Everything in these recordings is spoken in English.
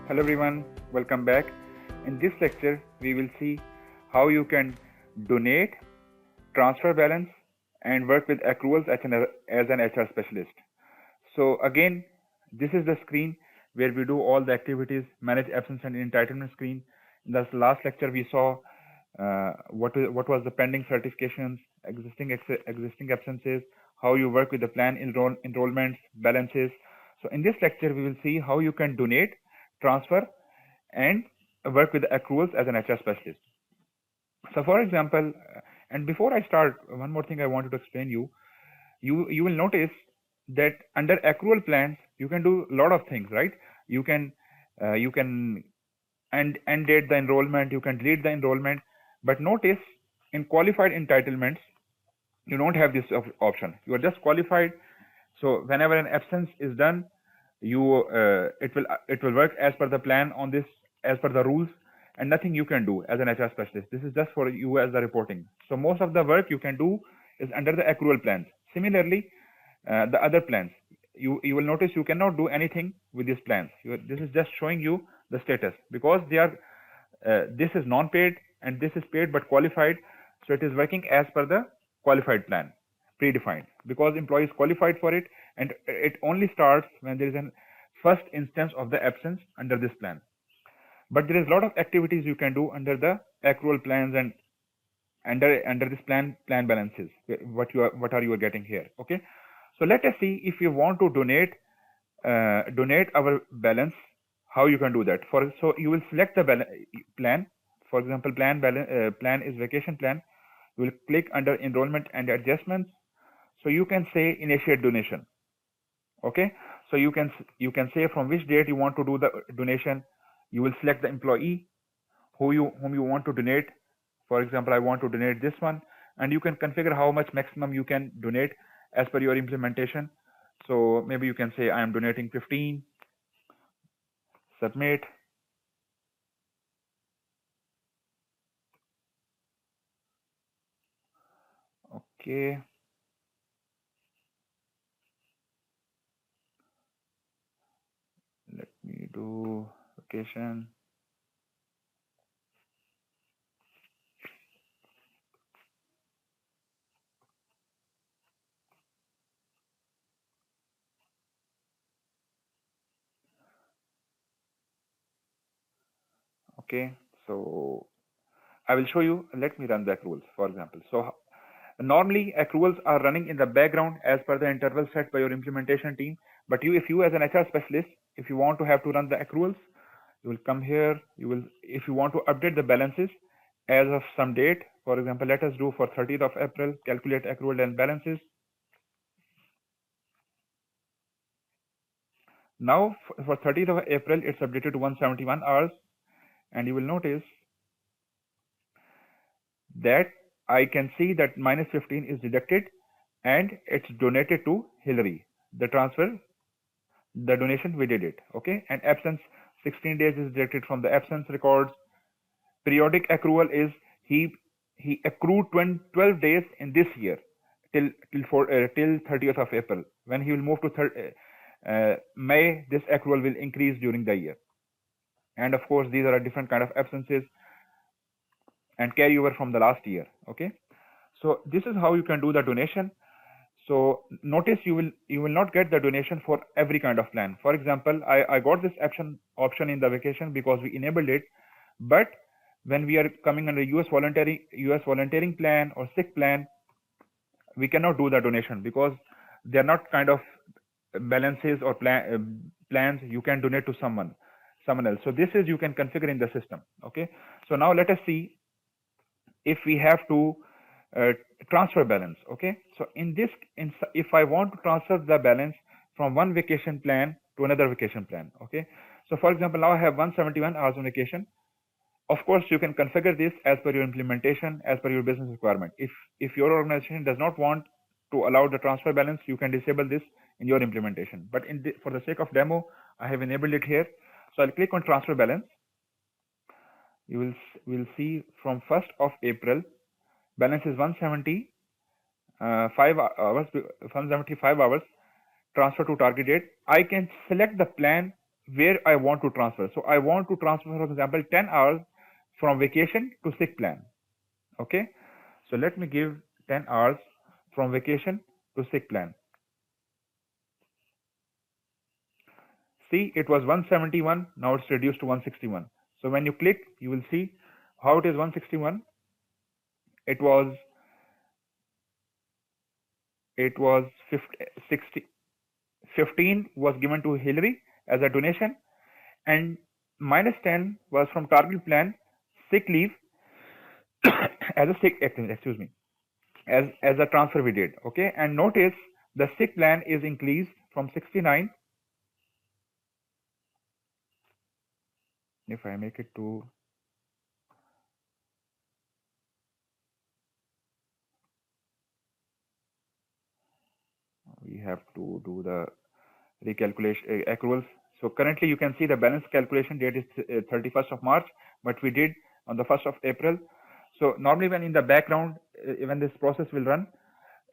Hello everyone, welcome back. In this lecture, we will see how you can donate, transfer balance, and work with accruals as an HR specialist. So again, this is the screen where we do all the activities, manage absence and entitlement screen. In the last lecture, we saw what was the pending certifications, existing absences, how you work with the plan enrollments, balances. So in this lecture, we will see how you can donate, transfer, and work with accruals as an HR specialist. So for example, and before I start, one more thing I wanted to explain you will notice that under accrual plans you can do a lot of things, right? You can end date the enrollment, you can delete the enrollment, but notice in qualified entitlements you don't have this option. You are just qualified, so whenever an absence is done, it will work as per the plan on this, as per the rules, and nothing you can do as an HR specialist. This is just for you as the reporting. So most of the work you can do is under the accrual plans. Similarly, the other plans, you will notice you cannot do anything with these plans. This is just showing you the status, because they are this is non-paid and this is paid but qualified, so it is working as per the qualified plan, predefined, because employee is qualified for it, and it only starts when there is an first instance of the absence under this plan. But there is a lot of activities you can do under the accrual plans and under this plan balances, what are you getting here. Okay, so let us see if you want to donate our balance, how you can do that. So you will select the plan. For example, plan is vacation plan. You will click under enrollment and adjustments. So you can say initiate donation. Okay, so you can say from which date you want to do the donation. You will select the employee whom you want to donate. For example, I want to donate this one, and you can configure how much maximum you can donate as per your implementation. So maybe you can say I am donating 15, submit. Okay, let me do vacation. Okay, so I will show you. Let me run the accruals, for example. So normally accruals are running in the background as per the interval set by your implementation team. But if you as an HR specialist, if you want to have to run the accruals, you will come here. If you want to update the balances as of some date, for example, let us do for 30th of April, calculate accrual and balances. Now for 30th of April, it's updated to 171 hours, and you will notice that I can see that minus 15 is deducted and it's donated to Hillary. The donation, we did it. Okay, and absence 16 days is deducted from the absence records. Periodic accrual is he accrued 12 days in this year till 30th of April. When he will move to May, this accrual will increase during the year. And of course, these are different kind of absences and carry over from the last year. Okay, so this is how you can do the donation. So notice you will not get the donation for every kind of plan. For example, I got this option in the vacation because we enabled it, but when we are coming under US volunteering plan or sick plan, we cannot do the donation because they are not kind of balances or plans you can donate to someone else. So this is you can configure in the system. Okay, so now let us see if we have to transfer balance. Okay, so if I want to transfer the balance from one vacation plan to another vacation plan. Okay, so for example, now I have 171 hours on vacation. Of course, you can configure this as per your implementation, as per your business requirement. If your organization does not want to allow the transfer balance, you can disable this in your implementation. But for the sake of demo, I have enabled it here. So I'll click on transfer balance. You will see from 1st of April, balance is 175 hours, transfer to target date. I can select the plan where I want to transfer. So I want to transfer, for example, 10 hours from vacation to sick plan. Okay, so let me give 10 hours from vacation to sick plan. See, it was 171, now it's reduced to 161. So when you click, you will see how it is 161. It was 15 was given to Hillary as a donation, and minus 10 was from target plan sick leave as a sick, excuse me, as a transfer we did. Okay, and notice the sick plan is increased from 69. If I make it to, we have to do the recalculation accruals. So currently you can see the balance calculation date is 31st of March, but we did on the 1st of April. So normally when in the background, when this process will run,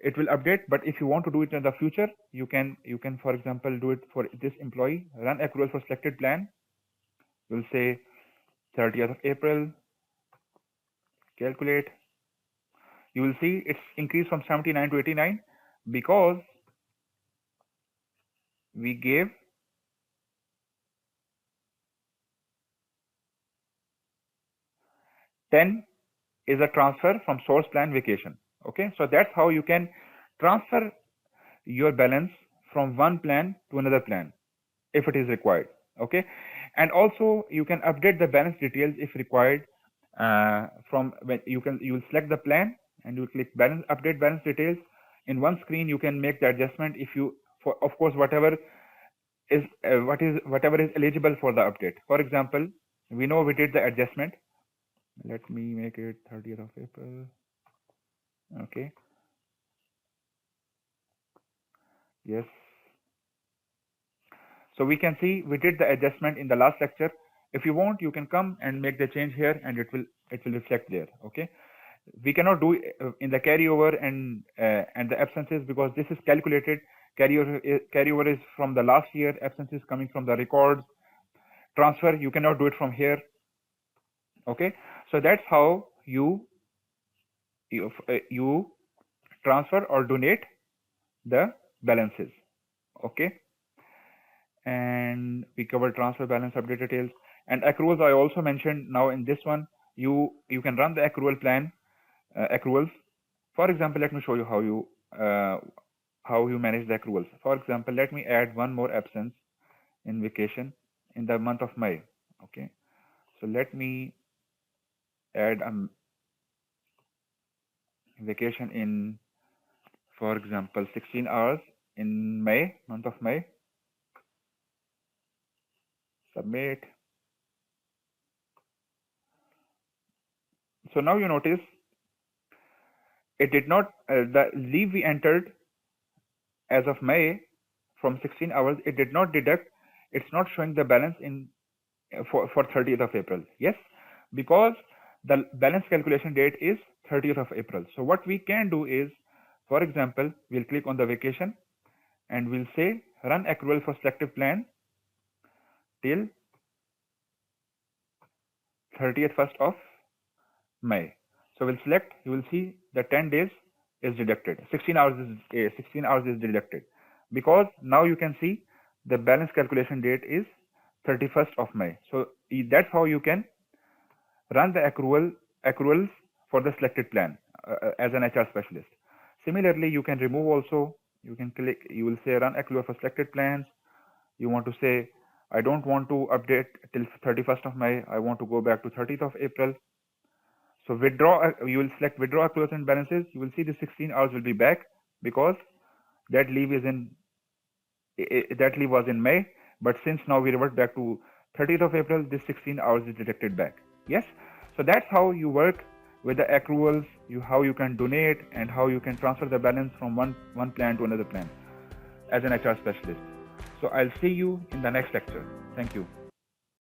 it will update. But if you want to do it in the future, you can for example do it for this employee, run accrual for selected plan. We'll say 30th of April, calculate. You will see it's increased from 79 to 89 because we gave 10 is a transfer from source plan vacation. Okay, so that's how you can transfer your balance from one plan to another plan if it is required. Okay, and also you can update the balance details if required. From when you will select the plan and you click balance, update balance details. In one screen you can make the adjustment if you, for of course, whatever is eligible for the update. For example, we know we did the adjustment. Let me make it 30th of April. Okay, yes, so we can see we did the adjustment in the last lecture. If you want, you can come and make the change here and it will reflect there. Okay, we cannot do in the carryover and the absences because this is calculated. Carryover is from the last year, absences coming from the records. Transfer, you cannot do it from here. Okay, so that's how you transfer or donate the balances. Okay, and we covered transfer, balance, update details, and accruals. I also mentioned now in this one you can run the accrual plan, accruals. For example, let me show you how you manage the accruals. For example, let me add one more absence in vacation in the month of May. Okay, so let me add a vacation in, for example, 16 hours in May, month of May. Submit. So now you notice it did not, the leave we entered as of May from 16 hours, it did not deduct. It's not showing the balance in for 30th of April. Yes, because the balance calculation date is 30th of April. So what we can do is, for example, we'll click on the vacation and we'll say run accrual for selective plan till 31st of May. So we'll select, you will see the 10 days is deducted, 16 hours is deducted, because now you can see the balance calculation date is 31st of May. So that's how you can run the accruals for the selected plan as an HR specialist. Similarly, you can remove also. You can click, you will say run accrual for selected plans. You want to say, I don't want to update till 31st of May. I want to go back to 30th of April. So withdraw, you will select withdraw accruals and balances. You will see the 16 hours will be back because that leave is in, that leave was in May. But since now we revert back to 30th of April, this 16 hours is deducted back. Yes. So that's how you work with the accruals, how you can donate and how you can transfer the balance from one plan to another plan as an HR specialist. So I'll see you in the next lecture. Thank you.